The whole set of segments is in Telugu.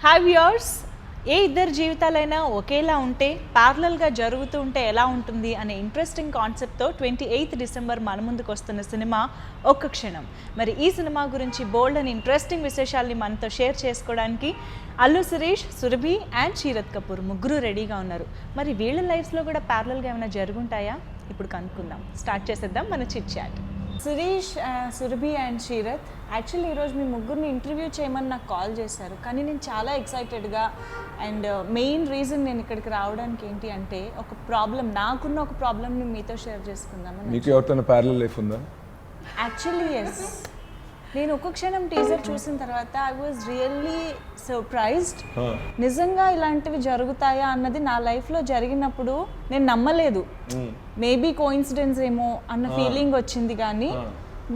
హాయ్ వ్యూయర్స్, ఏ ఇద్దరు జీవితాలైనా ఒకేలా ఉంటే ప్యారలల్గా జరుగుతూ ఉంటే ఎలా ఉంటుంది అనే ఇంట్రెస్టింగ్ కాన్సెప్ట్తో 28 డిసెంబర్ మన ముందుకు వస్తున్న సినిమా ఒక్క క్షణం. మరి ఈ సినిమా గురించి బోల్డ్ అని ఇంట్రెస్టింగ్ విశేషాల్ని మనతో షేర్ చేసుకోవడానికి అల్లు శిరీష్, సురభి అండ్ శీరత్ కపూర్ ముగ్గురు రెడీగా ఉన్నారు. మరి వీళ్ళ లైఫ్స్లో కూడా ప్యారలల్గా ఏమైనా జరుగుంటాయా? ఇప్పుడు కనుక్కుందాం. స్టార్ట్ చేసేద్దాం మన chit chat. Shirish, Surabhi and Seerat, actually ఈరోజు మీ ముగ్గురిని ఇంటర్వ్యూ చేయమని నాకు కాల్ చేశారు. కానీ నేను చాలా ఎక్సైటెడ్గా అండ్ మెయిన్ రీజన్ నేను ఇక్కడికి రావడానికి ఏంటి అంటే నాకున్న ఒక ప్రాబ్లమ్ని మీతో షేర్ చేసుకుందామని. మీకు ఎవరితో ప్యారలల్ లైఫ్ ఉందా? Actually yes. నేను ఒక్క క్షణం టీజర్ చూసిన తర్వాత ఐ వాజ్ రియల్లీ సర్ప్రైజ్డ్. నిజంగా ఇలాంటివి జరుగుతాయా అన్నది నా లైఫ్లో జరిగినప్పుడు నేను నమ్మలేదు. మేబీ కోఇన్సిడెన్స్ ఏమో అన్న ఫీలింగ్ వచ్చింది. కానీ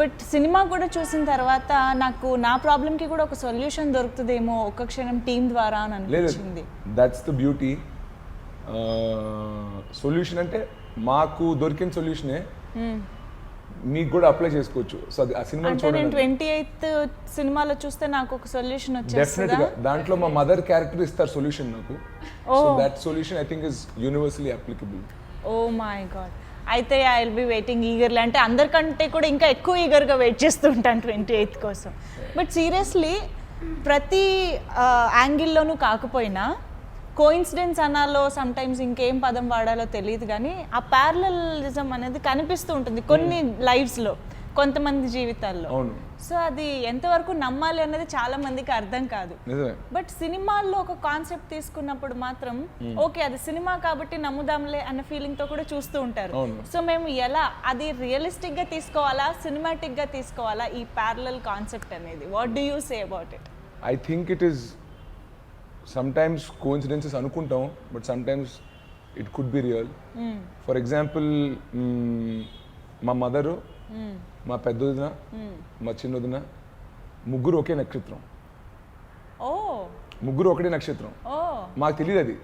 బట్ సినిమా కూడా చూసిన తర్వాత నాకు నా ప్రాబ్లంకి కూడా ఒక సొల్యూషన్ దొరుకుతుందేమో ఒక్క క్షణం టీం ద్వారా అని అనిపించింది. That's the beauty. సొల్యూషన్ అంటే మాకు దొరికిన సొల్యూషనే మీకు కూడా అప్లై చేసుకోవచ్చు. సో ఆ సినిమా చూడండి, 28th సినిమాలో చూస్తే నాకు ఒక సొల్యూషన్ వచ్చేస్తుంది. డెఫినెట్ గా దాంట్లో మా మదర్ క్యారెక్టర్ ఇస్తారు సొల్యూషన్ నాకు. So that solution I think is universally applicable. Oh my god. అయితే I will be waiting eagerly. అంటే అందరికంటే కూడా ఇంకా ఎక్కువ ఈగర్గా వెయిట్ చేస్తూ ఉంటాను 28th కోసం. బట్ సీరియస్లీ ప్రతి యాంగిల్లోనూ కాకపోయినా కోఇన్సిడెన్స్ అనాలో సమ్టైమ్స్ ఇంకేం పదం వాడాలో తెలియదు, కానీ ఆ ప్యారలలిజం అనేది కనిపిస్తూ ఉంటుంది కొన్ని లైఫ్స్లో, కొంతమంది జీవితాల్లో. సో అది ఎంతవరకు నమ్మాలి అన్నది చాలా మందికి అర్థం కాదు. బట్ సినిమాల్లో ఒక కాన్సెప్ట్ తీసుకున్నప్పుడు మాత్రం ఓకే అది సినిమా కాబట్టి నమ్ముదాంలే అన్న ఫీలింగ్ తో కూడా చూస్తూ ఉంటారు. సో మేము ఎలా అది రియలిస్టిక్ గా తీసుకోవాలా, సినిమాటిక్ గా తీసుకోవాలా ఈ ప్యారలల్ కాన్సెప్ట్ అనేది? What do you say about it? I think it is sometimes coincidences అనుకుంటాం, but sometimes it could be real. For example మా మదరు, మా పెద్దదిన, మా చిన్నదిన ముగ్గురు ఒకే నక్షత్రం. ముగ్గురు ఒకటే నక్షత్రం. మాకు తెలియదు అది.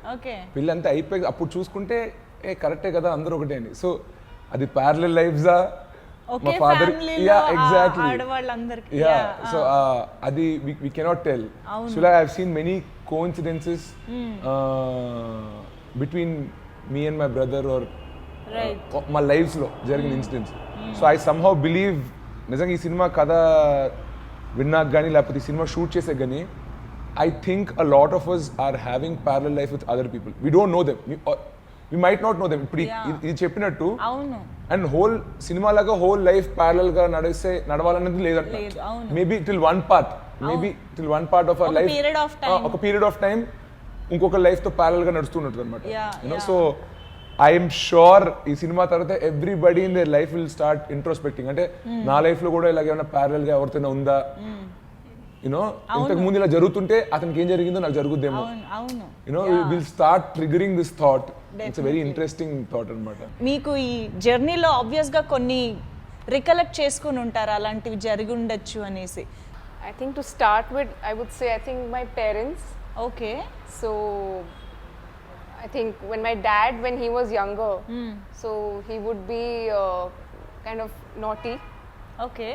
పెళ్ళి అంతా అయిపోయి అప్పుడు చూసుకుంటే కరెక్టే కదా అందరూ ఒకటే అని. సో అది ప్యారలల్ లైఫ్సా మా ఫాదర్? ఎగ్జాక్ట్లీ. సో అది we cannot tell. So I have seen many coincidences between me and my brother or మా లైఫ్స్ లో జరిగిన incidents. So I somehow believe నిజంగా ఈ సినిమా కథ విన్నాక కానీ లేకపోతే ఈ సినిమా షూట్ చేసే కానీ I think a lot of us are having parallel life with other people. We don't know them, we might not know them. ఇప్పుడు ఇది చెప్పినట్టు అండ్ హోల్ సినిమా లాగా హోల్ లైఫ్ ప్యారలల్ గా నడవాలన్నది లేదంట. Maybe till one part, of our life, ఒక పీరియడ్ ఆఫ్ టైం ఇంకొక లైఫ్ తో ప్యారలల్ గా నడుస్తున్నట్టు అనమాట. సో ఐఎమ్ షూర్ ఈ సినిమా తర్వాత everybody in their life will start ఇంట్రోస్పెక్టింగ్. అంటే నా లైఫ్ లో కూడా ఇలాగేమైనా ప్యారలల్ గా ఎవరితోనే ఉందా, యూనో ఇంతకు ముందు ఇలా జరుగుతుంటే అతనికి ఏం జరిగిందో నాకు జరుగుద్దేమో, you know will start triggering this thought. It's a very interesting thought అన్నమాట. మీకు ఈ జర్నీలో ఆబ్వియస్ గా కొన్ని రికలెక్ట్ చేసుకుని ఉంటారు అలాంటివి జరిగి ఉండొచ్చు అనేసి. I think to start with, I would say I think my parents. Okay. So I think when he was younger, so he would be kind of naughty. Okay.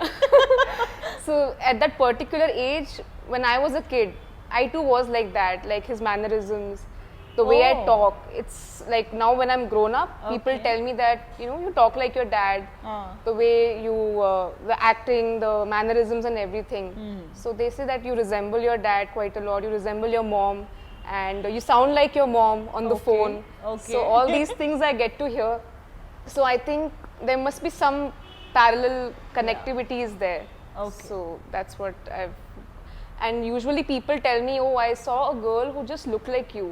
So at that particular age, when I was a kid, I too was like that, like his mannerisms, the way I talk. It's like now when I'm grown up, people tell me that, you know, you talk like your dad, the way you, the acting, the mannerisms and everything. So they say that you resemble your dad quite a lot, you resemble your mom, and you sound like your mom on the phone. So all these things I get to hear. So I think there must be some parallel connectivity is there. So that's what I've, and usually people tell me, oh, I saw a girl who just looked like you.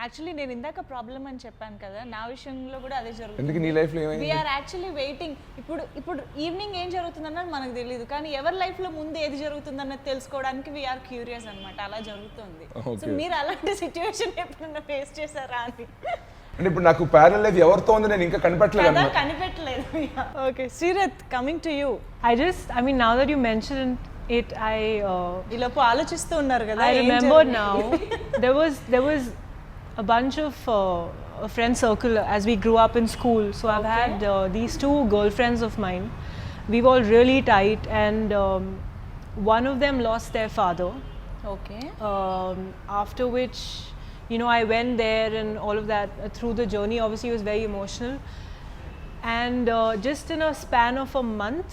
Actually నేను ఇందాక ప్రాబ్లం అని చెప్పాను కదా, నా విషయంలో కూడా అదే జరుగుతుంది. ఎందుకు నీ లైఫ్ లో ఏమైంది? We are actually waiting. ఇప్పుడు ఈవినింగ్ ఏం జరుగుతుందన్నది మనకు తెలియదు, కానీ ఎవరి లైఫ్ లో ముందు ఏది జరుగుతుందన్నది తెలుసుకోవడానికి వి ఆర్ క్యూరియస్ అన్నమాట. అలా జరుగుతుంది. సో మీరు అలాంటి సిచ్యువేషన్ ఎప్పుడైనా ఫేస్ చేశారా అని? అంటే ఇప్పుడు నాకు ప్యారలల్ లైఫ్ ఎవరితో ఉంది నేను ఇంకా కనిపెట్టలేదు. Okay, Sreerat, coming to you. I mean now that you mentioned it, ఇలాపు ఆలోచిస్తూ ఉన్నారు కదా. I remember now there was a bunch of a friend circle as we grew up in school. So I've had these two girlfriends of mine. We were all really tight, and one of them lost their father okay After which, you know, I went there and all of that. Through the journey, obviously it was very emotional, and just in a span of a month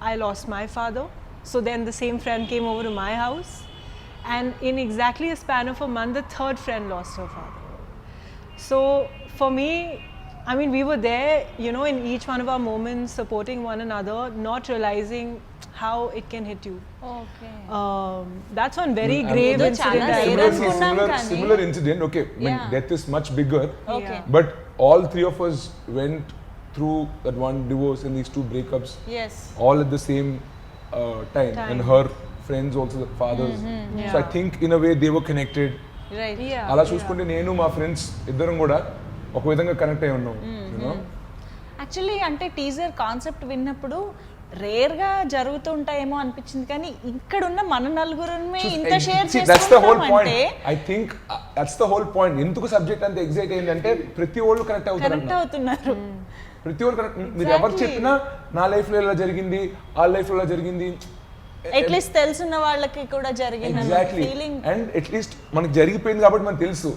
I lost my father. So then the same friend came over to my house, and in exactly a span of a month the third friend lost her father. So for me, I mean, we were there, you know, in each one of our moments, supporting one another, not realizing how it can hit you. Okay That's one very Mm, grave ఏదో incident. చాలా I rare remember. అనుకున్నాం కానీ. Similar incident. Okay, I mean, Yeah. death is much bigger. Okay. But all three of us went through that one divorce and these two breakups yes all at the same time. And her friends also, the fathers. So I Yeah. think in a way they were connected. Right Yeah. అలా చూసుకుంటే నేను మా ఫ్రెండ్స్ ఇద్దరం కూడా ఒక విధంగా కనెక్ట్ అయి ఉన్నాం యూనో యాక్చువల్లీ అంటే టీజర్ కాన్సెప్ట్ విన్నప్పుడు రేర్గా జరుగుతుంటాయేమో అనిపించింది కానీ ఇక్కడున్న మన నలుగురమే ఇంత share that's the whole point చేసుకుంటామంటే I think that's the whole point ఎందుకు సబ్జెక్ట్ అంత ఎగ్జైట్ అయిందంటే ప్రతి ఒళ్ళు కనెక్ట్ అవుతారు కనెక్ట్ అవుతున్నారు ప్రతి ఒళ్ళు కనెక్ట్ మీరు ఎవరు చెప్పినా నా లైఫ్ లో ఇలా జరిగింది ఆ లైఫ్ లో ఇలా జరిగింది అట్లీస్ట్ తెలుసున్న వాళ్ళకి కూడా జరిగిన ఎగ్జాక్ట్లీ ఫీలింగ్ అండ్ అట్లీస్ట్ మనకి జరిగిపోయింది కాబట్టి మనకు తెలుసు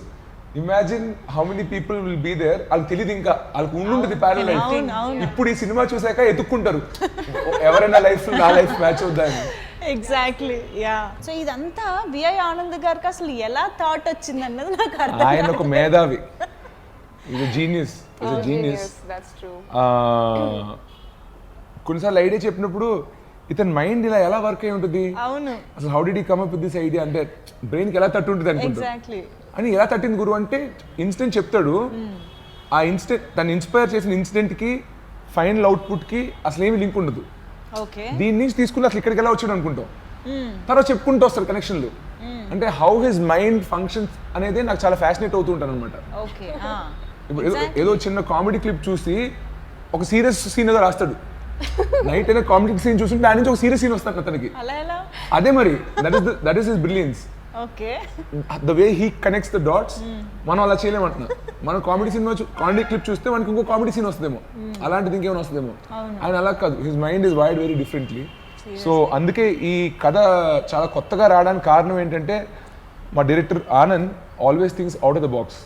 imagine how many people will be there వాళ్ళకి తెలియదు ఇంకా వాళ్ళకి ఉండుంటుంది ప్యారల్ ఇప్పుడు ఈ సినిమా చూసాక ఎత్తుక్కుంటారు ఎవరైనా లైఫ్ నా లైఫ్ మ్యాచ్ అవుద్దని ఎగ్జాక్ట్లీ యా సో ఇదంతా విఐ ఆనంద్ గారికి అసలు ఎలా థాట్ వచ్చింది అన్నది నాకు అర్థం ఆయన ఒక మేధావి ఇది genius genius Genius, that's true. కొన్నిసార్లు ఐడియా చెప్పినప్పుడు ఇతని మైండ్ ఇలా ఎలా వర్క్ అయి ఉంటుంది అవును అసలు how did come up with this idea అంటే బ్రెయిన్కి ఎలా తట్టు ఉంటుంది అనుకుంటా ఎగ్జాక్ట్లీ అని ఎలా తట్టింది గురువు అంటే ఇన్సిడెంట్ చెప్తాడు ఆ ఇన్సిడెంట్ తను ఇన్స్పైర్ చేసిన ఇన్సిడెంట్కి ఫైనల్ అవుట్పుట్కి అసలు ఏమి లింక్ ఉండదు ఓకే దీని నుంచి తీసుకుని అసలు ఇక్కడికి ఎలా వచ్చాడు అనుకుంటాం తర్వాత చెప్పుకుంటూ వస్తారు కనెక్షన్లు అంటే హౌ హిజ్ మైండ్ ఫంక్షన్స్ అనేది నాకు చాలా ఫ్యాసినేట్ అవుతూ ఉంటాను అనమాట ఓకే ఇప్పుడు ఏదో చిన్న కామెడీ క్లిప్ చూసి ఒక సీరియస్ సీన్ ఏదో రాస్తాడు నైట్ అయినా కామెడీ సీన్ చూస్తుంటే దాని నుంచి ఒక సీరియస్ సీన్ వస్తాడు అతనికి అలా ఎలా అదే మరి that is his brilliance okay the way he connects the dots మనం అలా చేయలేమంటున్నా మనం కామెడీ సినిమా కామెడీ క్లిప్ చూస్తే మనకి ఇంకో కామెడీ సీన్ వస్తుందేమో అలాంటిది ఇంకేమైనా వస్తుందేమో ఆయన అలా కాదు his mind is wide very differently so అందుకే ఈ కథ చాలా కొత్తగా రావడానికి కారణం ఏంటంటే మా director Anand always things out of the box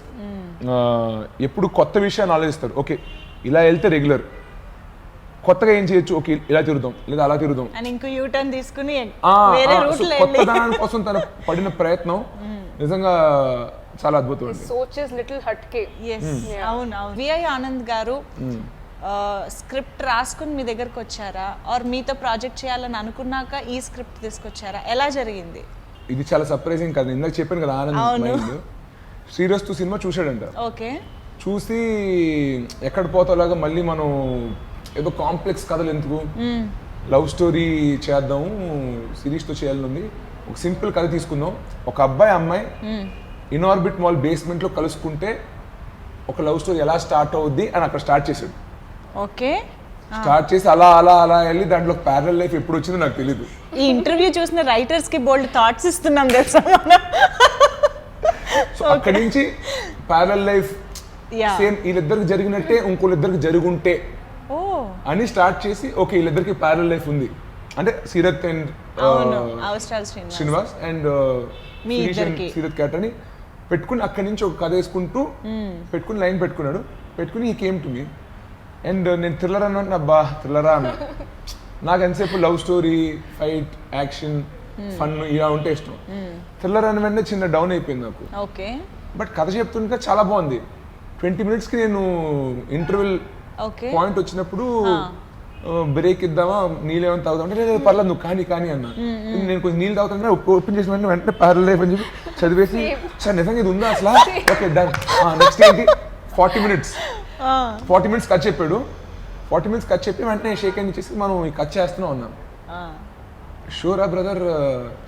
ఎప్పుడు కొత్త విషయాన్ని ఆలోచిస్తారు ఓకే ఇలా వెళ్తే రెగ్యులర్ కొత్తగా ఏం చేయొచ్చు ఓకే ఇలా తిరుగుదాం లేదా అలా తిరుగుదాం అని ఇంకో యూటర్న్ తీసుకుని ఆ, వేరే ఆ, రూట్ so లో కొత్త దాని కోసం తను పడిన ప్రయత్నం నిజంగా చాలా అద్భుతం అండి Soch is little hatke. Yes అవును అవును విఐ ఆనంద్ గారు స్క్రిప్ట్ రాసుకుని మీ దగ్గరకు వచ్చారా ఆర్ మీతో ప్రాజెక్ట్ చేయాలని అనుకున్నాక ఈ స్క్రిప్ట్ తీసుకొచ్చారా ఎలా జరిగింది ఇది చాలా సర్ప్రైజింగ్ కదా ఇందాక చెప్పాను కదా ఆనంద్ అవును. మైండ్ శ్రీరస్తు సినిమా చూశాడంట ఓకే చూసి ఎక్కడ పోతాలాగా మళ్ళీ మనం ఏదో కాంప్లెక్స్ కథలు ఎందుకు లవ్ స్టోరీ చేద్దాము సిరీస్తో చేయాలనుంది ఒక సింపుల్ కథ తీసుకుందాం ఒక అబ్బాయి అమ్మాయి ఇన్ఆర్బిట్ మాల్ బేస్మెంట్లో కలుసుకుంటే ఒక లవ్ స్టోరీ ఎలా స్టార్ట్ అవుద్ది అని అక్కడ స్టార్ట్ చేశాడు ఓకే స్టార్ట్ చేసి అలా అలా అలా వెళ్ళి దాంట్లో ప్యారల్ లైఫ్ ఎప్పుడు వచ్చిందో నాకు తెలియదు ఈ ఇంటర్వ్యూ చూసిన రైటర్స్ కి బోల్డ్ థాట్స్ ఇస్తున్నాం తెలుసా మనం సో అక్కడి నుంచి ప్యారల్ లైఫ్ యా సేమ్ వీళ్ళిద్దరికి జరిగినట్టే ఇంకోళ్ళిద్దరికి జరుగుంటే ఓ అని స్టార్ట్ చేసి ఓకే వీళ్ళిద్దరికి ప్యారల్ లైఫ్ ఉంది అంటే సీరత్ అండ్ అవును అవసరాలు శ్రీనివాస్ శ్రీనివాస్ అండ్ మీ ఇద్దరికి. సీరత్ క్యాట్ అని పెట్టుకుని అక్కడి నుంచి ఒక కథ వేసుకుంటూ పెట్టుకుని లైన్ పెట్టుకున్నాడు పెట్టుకుని ఈ కేమ్ టు మీ అండ్ నేను థ్రిల్లర్ అన్నా అబ్బా థ్రిల్లరా అన్న నాకు ఎంతసేపు love story fight action fun ఇలా ఉంటే ఇష్టం థ్రిల్లర్ అన్న వెంటనే చిన్న డౌన్ అయిపోయింది నాకు ఓకే బట్ కథ చెప్తుంటే చాలా బాగుంది 20 minutesకి నేను ఇంటర్వెల్ ఓకే పాయింట్ వచ్చినప్పుడు బ్రేక్ ఇద్దామా నీళ్ళు ఏమైనా తాగుదాం అంటే లేదు పర్లేదు నువ్వు కానీ అన్న నేను కొంచెం నీళ్ళు తాగుతున్నా ఓపెన్ చేసిన వెంటనే ప్యారల్ లైఫ్ అని చెప్పి చదివేసి సార్ నిజంగా ఇది ఉందా అసలు ఓకే డన్ నెక్స్ట్ ఏంటి 40 minutes 40 minutes కట్ చెప్పాడు 40 minutes కట్ చెప్పి వెంటనే షేక్ హ్యాండ్ ఇచ్చేసి మనం ఈ కట్ చేస్తున్నాం అన్నాం షూరా బ్రదర్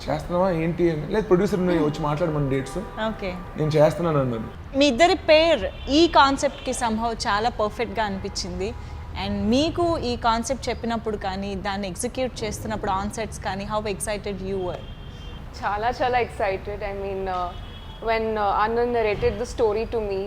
చేస్తున్నావా ఏంటి అని లేదు ప్రొడ్యూసర్ వచ్చి మాట్లాడమని డేట్స్ ఓకే నేను చేస్తున్నాను అన్నాను మీ ఇద్దరి పేర్ ఈ కాన్సెప్ట్కి సంభవ్ చాలా పర్ఫెక్ట్గా అనిపించింది అండ్ మీకు ఈ కాన్సెప్ట్ చెప్పినప్పుడు కానీ దాన్ని ఎగ్జిక్యూట్ చేస్తున్నప్పుడు ఆన్ సెట్స్ కానీ how excited you were Chala excited. I mean, when Anand narrated the story to me,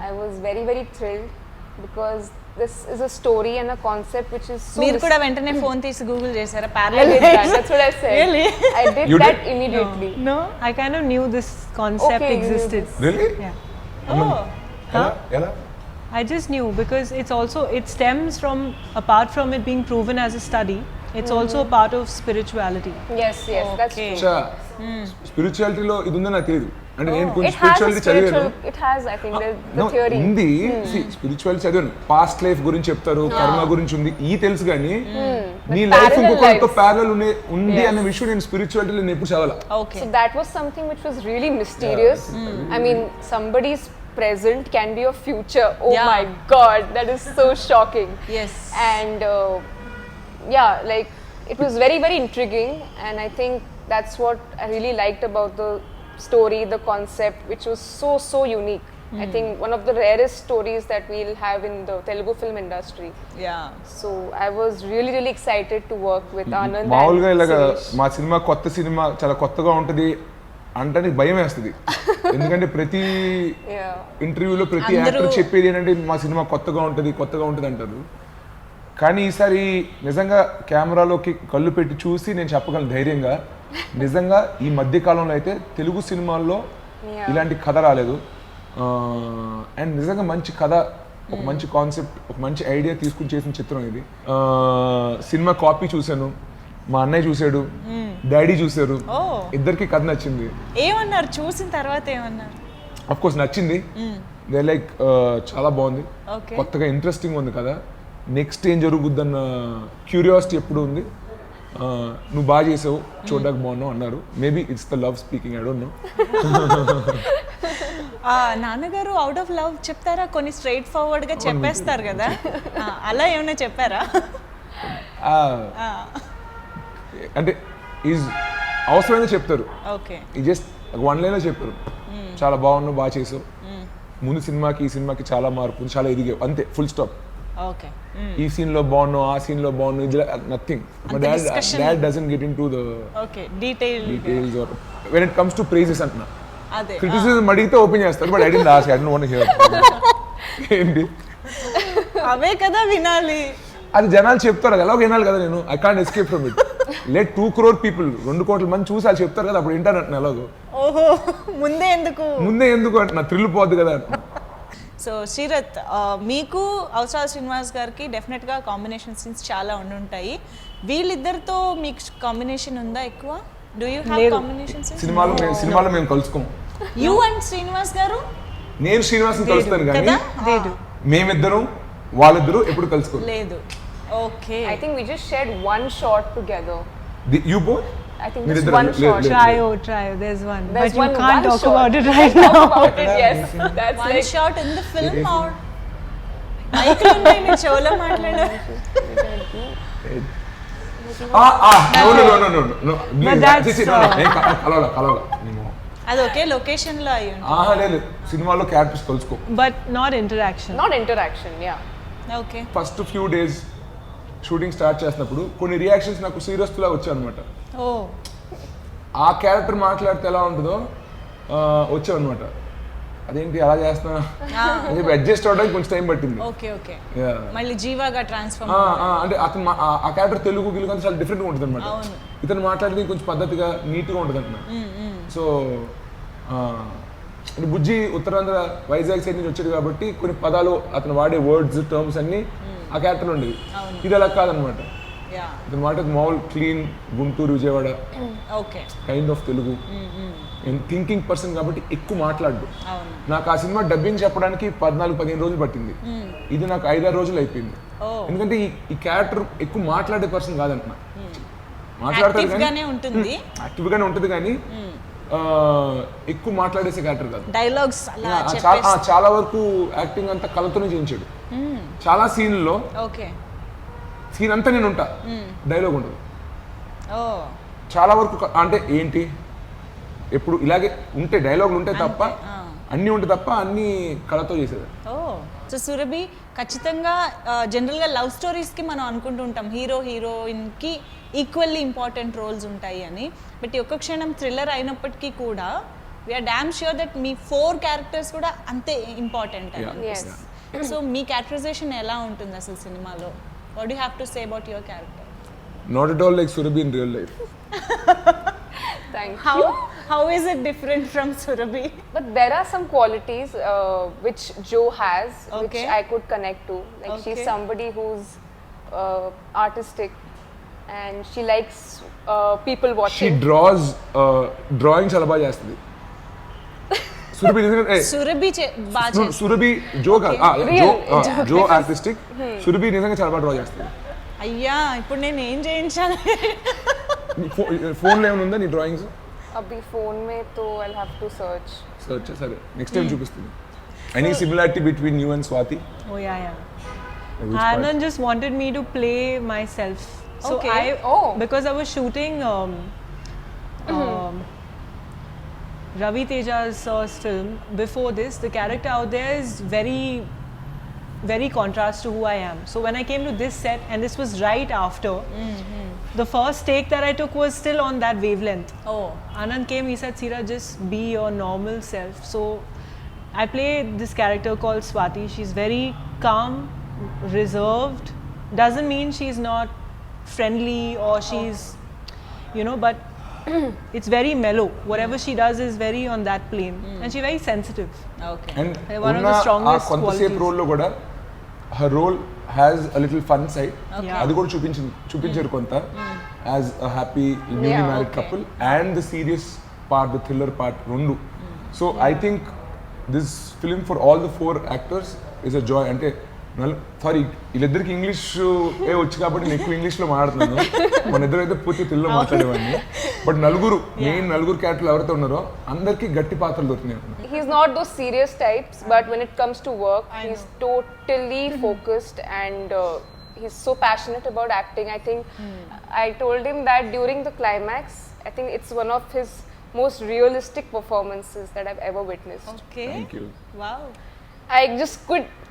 I was very thrilled because this is a story and a concept which is so. మీరు కూడా వెంటనే ఫోన్ తీసి గూగుల్ చేశారా I parallel did that. That's what I said. Really? I did You that did? immediately. No. I kind of knew this concept Okay, you knew existed. this. Really Yeah. Oh. ఎలా I just knew because it stems from, apart from it being proven as a study, it's also a part of spirituality. Yes, that's Okay. true. స్పిరిచువాలిటీలో ఇది ఉందని నాకు తెలియదు అంటే నేను కొంచెం It has a స్పిరిచువాలిటీ చదివాను spiritual. It has, I think, the No, theory. ఉంది స్పిరిచువాలిటీ చదివాను పాస్ట్ లైఫ్ గురించి చెప్తారు కర్మ గురించి ఉంది ఈ తెలుసు కానీ నీ But లైఫ్ parallel ఇంకొకరితో lives. ప్యారల్ ఉంది Yes. అన్న విషయం నేను స్పిరిచువాలిటీలో నేను ఎప్పుడు చదవాల Okay. So that was something which was really mysterious. I mean, somebody's present can be your future. Oh Yeah. my God, that is so shocking. Yes. And yeah, like it was very, very intriguing, and I think that's what I really liked about the story, the concept, which was so unique. I think one of the rarest stories that we'll have in the Telugu film industry. Yeah. So I was really, really excited to work with Anand మామూలుగా and ఇలాగా Suresh. మా సినిమా కొత్త సినిమా చాలా కొత్తగా ఉంటుంది అంటే భయం వేస్తుంది ఎందుకంటే ప్రతి Yeah. ఇంటర్వ్యూలో ప్రతి అందరూ- యాక్టర్ చెప్పేది ఏంటంటే మా సినిమా కొత్తగా ఉంటుంది అంటారు కానీ ఈసారి నిజంగా కెమెరాలోకి కళ్ళు పెట్టి చూసి నేను చెప్పగలను ధైర్యంగా నిజంగా ఈ మధ్య కాలంలో అయితే తెలుగు సినిమాల్లో Yeah. ఇలాంటి కథ రాలేదు అండ్ నిజంగా మంచి కథ ఒక మంచి కాన్సెప్ట్ ఒక మంచి ఐడియా తీసుకుని చేసిన చిత్రం ఇది సినిమా కాపీ చూశాను మా అన్నయ్య చూశాడు డాడీ చూశారు Oh. ఇద్దరికి కథ నచ్చింది ఏమన్నారు చూసిన తర్వాత ఏమన్నారు? అఫ్ కోర్స్ నచ్చింది దే లైక్ చాలా బాగుంది Okay. కొత్తగా ఇంట్రెస్టింగ్ ఉంది కదా నెక్స్ట్ ఏం జరుగుద్దన్న క్యూరియాసిటీ ఎప్పుడు ఉంది నువ్వు బాగా చేసావు చూడడానికి బాగున్నావు అన్నారు maybe it's the love speaking I don't know నాన్నగారు అవుట్ ఆఫ్ లవ్ చెప్తారా కొన్ని స్ట్రైట్ ఫార్వర్డ్ గా చెప్పేస్తారు కదా అలా ఏమైనా చెప్పారా? అంటే ఈజ్ అవసరమైనా చెప్తారు ఓకే. ఈ జస్ట్ వన్ లైన్లో చెప్పారు చాలా బాగున్నావు బాగా చేసావు ముందు సినిమాకి ఈ సినిమాకి చాలా మార్పు ఉంది, చాలా ఎదిగావు అంతే ఫుల్ స్టాప్ ఓకే. ఈ సీన్ లో బాగున్నావు ఆ సీన్ లో బాగున్నావు ఇది nothing my dad doesn't get into the okay detail details or when it comes to praises అంటున్నా అదే క్రిటిసిజం అడిగితే ఓపెన్ చేస్తారు but I don't ask I don't want hear ఏంటి అవే కదా వినాలి. అది జనాలు చెప్తారు అది ఎలాగో వినాలి కదా నేను I can't escape from it let 2 crore people 2 కోట్ల మంది చూసి వాళ్ళు చెప్తారు కదా అప్పుడు వింటాను అంటున్నా ఎలాగో ఓహో ముందే ఎందుకు అంటున్నా థ్రిల్ పోద్ది కదా సో శ్రీరత్ మీకు అవసరాల శ్రీనివాస్ గారికి డెఫినెట్గా కాంబినేషన్ సీన్స్ చాలా ఉండుంటాయి. వీళ్ళిద్దరితో మీకు కాంబినేషన్ ఉందా ఎక్కువ? Do you have combination scenes? సినిమాలో మేము కలుసుకోము యూ అండ్ శ్రీనివాస్ గారు? నేను శ్రీనివాస్ని కలుస్తాను కానీ కదా మేమిద్దరం వాళ్ళిద్దరూ ఎప్పుడు కలుసుకోరు లేదు. Okay. I think we just shared one shot together. You both I think మీరు just ఇద్దరు one లేదు, shot. లేదు. Try. There's one. There's but you one can't talk shot. about it We right can't now. talk about it, yes. That's one like shot in the film or మైక్లో ఉన్నాయి మీరు చెవులో మాట్లాడారు. But that's, కలవాల అది ఒకే లొకేషన్ లో అయ్యి లేదు సినిమాలో క్యారెక్టర్స్ కలుసుకో But not interaction. not interaction, yeah. ఓకే. First few days shooting start చేసినప్పుడు కొన్ని రియాక్షన్స్ నాకు సీరియస్ లా వచ్చాయన్నమాట ఓ ఆ క్యారెక్టర్ మాట్లాడితే ఎలా ఉంటుందో వచ్చావన్నమాట అదేంటి అలా చేస్తున్నా అని చెప్పి అడ్జస్ట్ అవడానికి కొంచెం టైం పట్టింది ఓకే ఓకే. Yeah. మళ్ళీ జీవాగా ట్రాన్స్ఫార్మ్. అంటే అతను ఆ క్యారెక్టర్ తెలుగు గిలుగు అంతా చాలా డిఫరెంట్గా ఉంటుంది అనమాట ఇతను మాట్లాడేది కొంచెం పద్ధతిగా నీట్గా ఉంటుంది అంటున్నా సో అంటే బుజ్జి ఉత్తరాంధ్ర వైజాగ్ సైడ్ నుంచి వచ్చాడు కాబట్టి కొన్ని పదాలు అతను వాడే వర్డ్స్ టర్మ్స్ అన్ని ఆ క్యారెక్టర్ ఉండేవి ఇది అలా కాదనమాట యా ఇతను మాట మామూలు clean Guntur Vijayawada okay. Kind of Telugu thinking person కాబట్టి ఎక్కువ మాట్లాడు అవును. నాకు ఆ సినిమా డబ్బింగ్ చెప్పడానికి 14-15 రోజులు పట్టింది ఇది నాకు 5-6 రోజులు అయిపోయింది ఎందుకంటే ఈ క్యారెక్టర్ ఎక్కువ మాట్లాడే పర్సన్ కాదంటున్నా మాట్లాడతారు యాక్టివ్ గానే ఉంటుంది. యాక్టివ్ గానే ఉంటుంది కానీ ఎక్కువ మాట్లాడేసే క్యారెక్టర్ కాదు డైలాగ్స్ అలా చాలా వరకు యాక్టింగ్ అంతా కళతోనే చేయించాడు చాలా సీన్లో ఓకే. సీన్ అంతా నేను ఉంటా డైలాగ్ ఉండదు ఓ చాలా వరకు అంటే ఏంటి ఎప్పుడు ఇలాగే ఉంటే డైలాగులు ఉంటాయి తప్ప అన్నీ ఉంటే తప్ప అన్ని కళతో చేసేది. ఓ సో సురభి ఖచ్చితంగా జనరల్గా లవ్ స్టోరీస్కి మనం అనుకుంటూ ఉంటాం హీరోయిన్కి ఈక్వల్లీ ఇంపార్టెంట్ రోల్స్ ఉంటాయి అని. బట్ ఈ ఒక్క క్షణం థ్రిల్లర్ అయినప్పటికీ కూడా వీఆర్ డామ్ ష్యూర్ దట్ మీ 4 క్యారెక్టర్స్ కూడా అంతే ఇంపార్టెంట్ అని. Yes. సో మీ క్యారెక్టరైజేషన్ ఎలా ఉంటుంది అసలు సినిమాలో? What you have to say about your character? Not at all like Surabhi in real life. Thank you. How is it different from Surabhi? But there are some qualities which Jo has, which Okay. I could connect to. Like she's Okay. somebody who's artistic, and she likes people She watching. draws drawing చాలా బాగా చేస్తుంది. Surabhi నిజంగా Surabhi బాగా Surabhi జో కాదు Real. జో ఆర్టిస్టిక్. Surabhi నిజంగా చాలా బాగా డ్రా చేస్తుంది. అయ్యా ఇప్పుడు నేను ఏం చేయించాలి? ఫోన్లో ఏమైనా ఉందా నీ drawings? Abhi phone mein to I'll have to search. సరే సరే నెక్స్ట్ టైం చూపిస్తుంది. Any similarity between you and Swati? Oh yeah, yeah. Which part? Anand just wanted me to play myself. So Okay. because I was shooting Ravi Teja's film before this, the character out there is very contrast to who I am. So when I came to this set, and this was right after, the first take that I took was still on that wavelength. Oh Anand came, he said, Sira, just be your normal self. So I played this character called Swati. She's very calm, reserved. Doesn't mean she's not friendly or she's, you know, but it's very mellow. Whatever she does is very on that plane. And she's very sensitive. Okay. And One of the ఉన్న strongest ఆ కొంతసేపు qualities. రోల్లో కూడా her role has a little fun side. Okay. అది కూడా చూపించారు కొంత as a happy newly Yeah, married okay. Couple and the serious part the thriller part రెండు. So I think this film for all the 4 actors is a joy. అంటే సారీ వీళ్ళిద్దరికి ఇంగ్లీష్ వచ్చు కాబట్టి నేను ఎక్కువ ఇంగ్లీష్లో మాట్లాడుతున్నాను. మన ఇద్దరు అయితే పూర్తి తెలుగులో మాట్లాడేవాడిని. బట్ మెయిన్ నలుగురు క్యారెక్టర్లు ఎవరైతే ఉన్నారో అందరికీ గట్టి పాత్రలు దొరికినాయి. He's not those serious types, but when it comes to work, he's totally focused, and he's so passionate about acting. I think I told him that during the climax, I think it's one of his most realistic performances that I've ever witnessed. Okay. Thank you. Wow.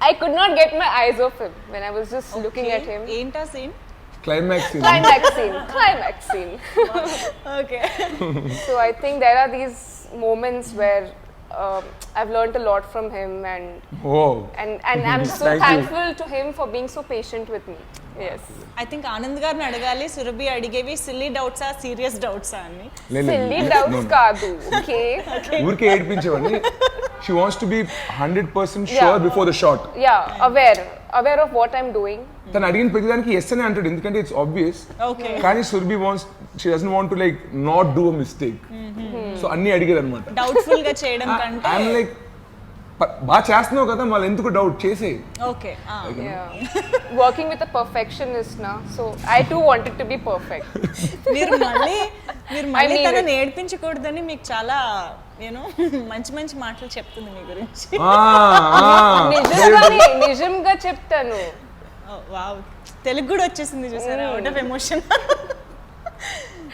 I could not get my eyes off him when I was just looking at him. ఏంటా సీన్? Climax Climax scene. Okay. So I think there are these moments where I've learned a lot from him, and oh I'm so Thank you. thankful to him for being so patient with me. Yes. I think Anand గారిని అడగాలి సురభి అడిగేవి సిల్లీ డౌట్సా సీరియస్ డౌట్సా అని. Silly doubts kaadu. Okay. ఊరికే ఏడిపించేవాడిని. She wants to be 100% sure before the shot. Yeah, aware of what I'm doing. తను అడిగిన ప్రతిదానికి ఎస్ అని అంటాడు ఎందుకంటే ఇట్స్ ఆబ్వియస్. ఓకే. కానీ Surabhi wants she doesn't want to like not do a mistake. So అన్ని అడిగేది అనమాట. డౌట్ఫుల్ గా చేయడం కంటే. ఐఎమ్ లైక్ బాగా చేస్తున్నావు కదా మళ్ళీ ఎందుకు డౌట్ చేసే. Okay. Yeah. Working with a perfectionist now, so I too wanted to be perfect. మీరు మళ్ళీ I mean తనని it. ఏడిపించకూడదని మీకు చాలా యూనో మంచి మంచి మాటలు చెప్తుంది మీ గురించి. నిజంగా చెప్తాను. వావ్. తెలుగు కూడా వచ్చేసింది చూసారా అవుట్ ఆఫ్ ఎమోషన్.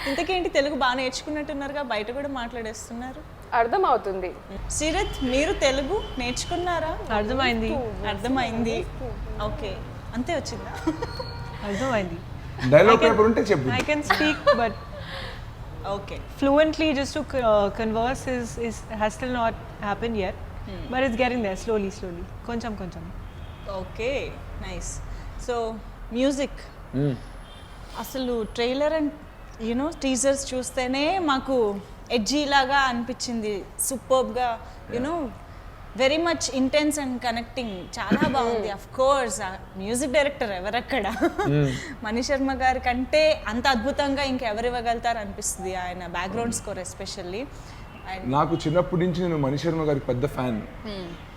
ఇంతకేంటి తెలుగు బాగా నేర్చుకున్నట్టున్నారుగా బయట కూడా మాట్లాడేస్తున్నారు. అర్థం అవుతుంది. సిరత్ మీరు తెలుగు నేర్చుకున్నారా? అర్థమైంది. అర్థమైంది. ఓకే. అంతే వచ్చిందా? అర్థమైంది. డైలాగ్ పేపర్ ఉంటే చెప్పు. I can speak, but okay. fluently just to converse has still not happened yet. But it's getting there slowly. కొంచెం. ఓకే. నైస్. సో మ్యూజిక్ అసలు ట్రైలర్ అండ్ యూనో టీజర్స్ చూస్తేనే మాకు ఎడ్జీ లాగా అనిపించింది. సూపర్బ్గా you know very much intense and connecting. చాలా బాగుంది. అఫ్ కోర్స్ మ్యూజిక్ డైరెక్టర్ ఎవరక్కడ మణి శర్మ గారి కంటే అంత అద్భుతంగా ఇంకెవరు ఇవ్వగలుగుతారు అనిపిస్తుంది. ఆయన బ్యాక్గ్రౌండ్ స్కోర్ ఎస్పెషల్లీ. నాకు చిన్నప్పటి నుంచి నేను మణి శర్మ గారికి పెద్ద ఫ్యాన్.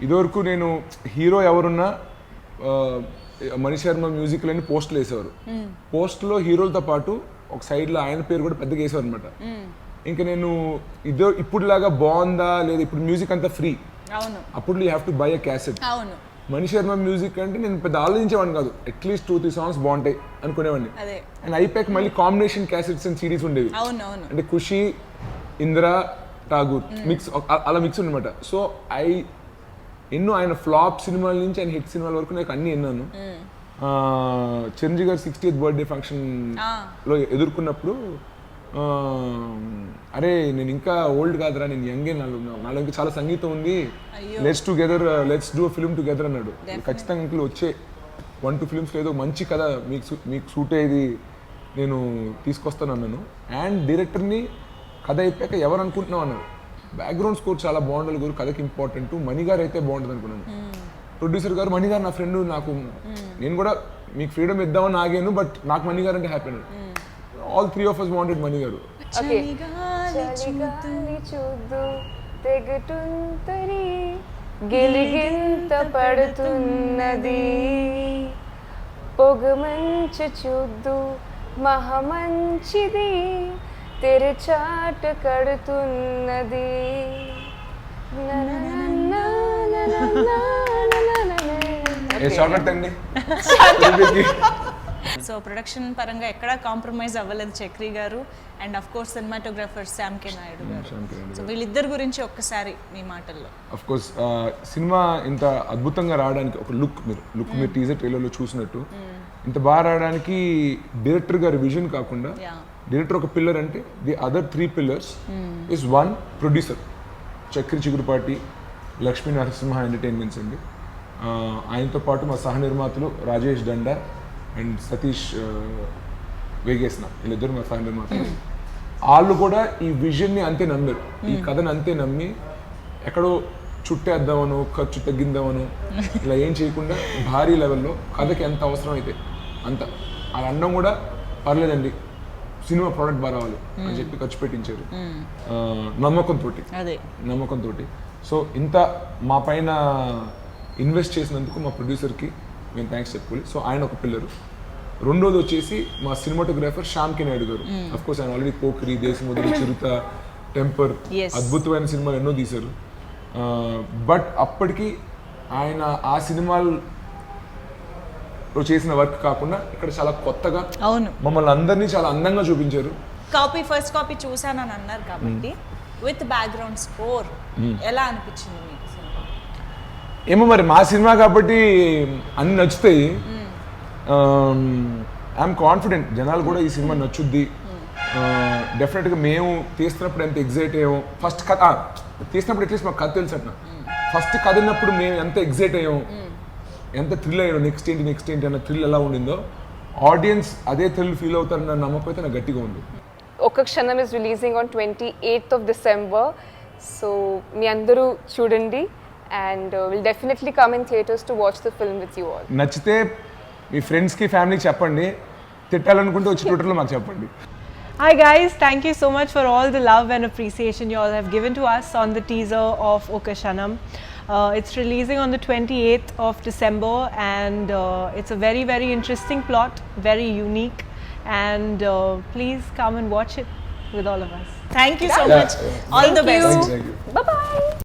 ఇదివరకు నేను హీరో ఎవరున్నా మణి శర్మ మ్యూజిక్లని పోస్టులు వేసేవారు. పోస్ట్లో హీరోలతో పాటు ఒక సైడ్లో ఆయన పేరు కూడా పెద్దగా వేసేవారు అనమాట. ఇంకా నేను ఇప్పుడులాగా బాగుందా లేదా ఇప్పుడు మ్యూజిక్ అంతా ఫ్రీ. అవును. అప్పుడు you have to buy a cassette. అవును. మణి శర్మ మ్యూజిక్ అంటే నేను పెద్ద ఆలోచించేవాడిని కాదు. అట్లీస్ట్ 2-3 సాంగ్స్ బాగుంటాయి అనుకునేవాడిని. అదే. అండ్ అయిపోయాక మళ్ళీ కాంబినేషన్ క్యాసెట్స్ అండ్ సిడీస్ ఉండేవి. అవును. అంటే ఖుషి, ఇందిరా, ఠాగూర్ మిక్స్ అలా మిక్స్ అనమాట. సో ఎన్నో ఆయన ఫ్లాప్ సినిమాల నుంచి ఆయన హిట్ సినిమాల వరకు నాకు అన్ని విన్నాను. చిరంజీవి గారు 60th బర్త్డే ఫంక్షన్లో ఎదుర్కొన్నప్పుడు అరే నేను ఇంకా ఓల్డ్ కాదురా, నేను యంగే, నాలో ఇంకా చాలా సంగీతం ఉంది, లెట్స్ డూ ఫిల్మ్ టుగెదర్ అన్నాడు. ఖచ్చితంగా ఇంట్లో వచ్చే 1-2 ఫిల్మ్స్ ఏదో మంచి కథ మీకు సూట్ అయ్యేది నేను తీసుకొస్తాను అన్నాను. అండ్ డైరెక్టర్ని కథ అయిపోయాక ఎవరు అనుకుంటున్నావు అన్నారు. బ్యాక్గ్రౌండ్ స్కోర్ చాలా బాగుండాలి గురు, కథకి ఇంపార్టెంట్, మణిగారు అయితే బాగుంటుంది అనుకున్నాను. ప్రొడ్యూసర్ గారు మణిగారు నా ఫ్రెండ్, నాకు నేను కూడా మీకు ఫ్రీడమ్ ఇద్దామని ఆగాను, బట్ నాకు మణిగారు అంటే హ్యాపీ అన్నాడు. ఆల్ 3 of us wanted మణిగారు. Okay. చలిగాలి చూద్దు తెగటుంతరి గిలిగింత పడుతున్నది, పొగమంచు చూద్దు మహమంచిది తెరచాట కడుతున్నది. షార్ట్ అండి. సో ప్రొడక్షన్ పరంగా ఎక్కడా కాంప్రమైజ్ అవ్వలేదు చక్రి గారు, and of course cinematographer Shyam K Naidu గారు. సో వీళ్ళిద్దరి గురించి ఒక్కసారి మీ మాటల్లో. అఫ్ కోర్స్ సినిమా ఇంత అద్భుతంగా రావడానికి ఒక లుక్ మీరు టీజర్ ట్రైలర్లో చూసినట్టు ఇంత బాగా రావడానికి డైరెక్టర్ గారి విజన్ కాకుండా, డైరెక్టర్ ఒక పిల్లర్ అంటే the other 3 pillars is 1 producer Chakri Chigurupati, Lakshmi Narasimha entertainments అండి. ఆయనతో పాటు మా సహ నిర్మాతలు రాజేష్ దండా అండ్ సతీష్ వేగేసిన, వీళ్ళిద్దరు మా సహ నిర్మాతలు. వాళ్ళు కూడా ఈ విజన్ని అంతే నమ్మారు, ఈ కథను అంతే నమ్మి ఎక్కడో చుట్టేద్దామను, ఖర్చు తగ్గిందామను ఇలా ఏం చేయకుండా భారీ లెవెల్లో కథకి ఎంత అవసరం అయితే అంత అది అన్నం కూడా పర్లేదండి, సినిమా ప్రోడక్ట్ బాగా రావాలి అని చెప్పి ఖర్చు పెట్టించారు నమ్మకంతో. సో ఇంత మా పైన ఇన్వెస్ట్ చేసినందుకు మా ప్రొడ్యూసర్కి మేము థ్యాంక్స్ చెప్పుకోవాలి. సో ఆయన ఒక పిల్లరు. రెండోది వచ్చేసి మా సినిమాటోగ్రాఫర్ శ్యామ్ కే నాయుడు గారు. అఫ్ కోర్స్ ఆయన ఆల్రెడీ పోకిరి, దేశముద్రి, చిరుత, టెంపర్, అద్భుతమైన సినిమాలు ఎన్నో తీశారు. బట్ అప్పటికి ఆయన ఆ సినిమాలో చేసిన వర్క్ కాకుండా ఇక్కడ చాలా కొత్తగా మమ్మల్ని అందరినీ చాలా అందంగా చూపించారు. ఫస్ట్ కాపీ చూసానని అన్నారు కాబట్టి విత్ బ్యాక్గ్రౌండ్ స్కోర్ ఎలా అనిపించింది మీకు? ఏమో మరి మా సినిమా కాబట్టి అన్ని నచ్చుతాయి. ఐఎమ్ కాన్ఫిడెంట్ జనాలు కూడా ఈ సినిమా నచ్చుద్ది. డెఫినెట్గా మేము తీస్తున్నప్పుడు ఎంత ఎగ్జైట్ అయ్యాము, ఫస్ట్ కథ తీసినప్పుడు అట్లీస్ట్ మాకు కథ తెలుసు అంటున్నా. ఫస్ట్ కథ ఉన్నప్పుడు మేము ఎంత ఎగ్జైట్ అయ్యాము, ఎంత థ్రిల్ అయ్యాము, నెక్స్ట్ ఏంటి అన్న థ్రిల్ ఎలా ఉండిందో ఆడియన్స్ అదే థ్రిల్ ఫీల్ అవుతారన్న నమ్మకం అయితే నాకు గట్టిగా ఉంది. ఒక క్షణం is releasing on 28th of December. So మీ అందరూ చూడండి and we'll definitely come in theaters to watch the film with you all. నచ్చితే మీ ఫ్రెండ్స్కి ఫ్యామిలీకి చెప్పండి, తిట్టాలనుకుంటే వచ్చి ట్విట్టర్లో మాకు చెప్పండి. Hi guys, thank you so much for all the love and appreciation you all have given to us on the teaser of Okashanam. It's releasing on the 28th of December and it's a very, very interesting plot, very unique, and please come and watch it with all of us. Thank you so much. All the best. Thank you. Bye bye.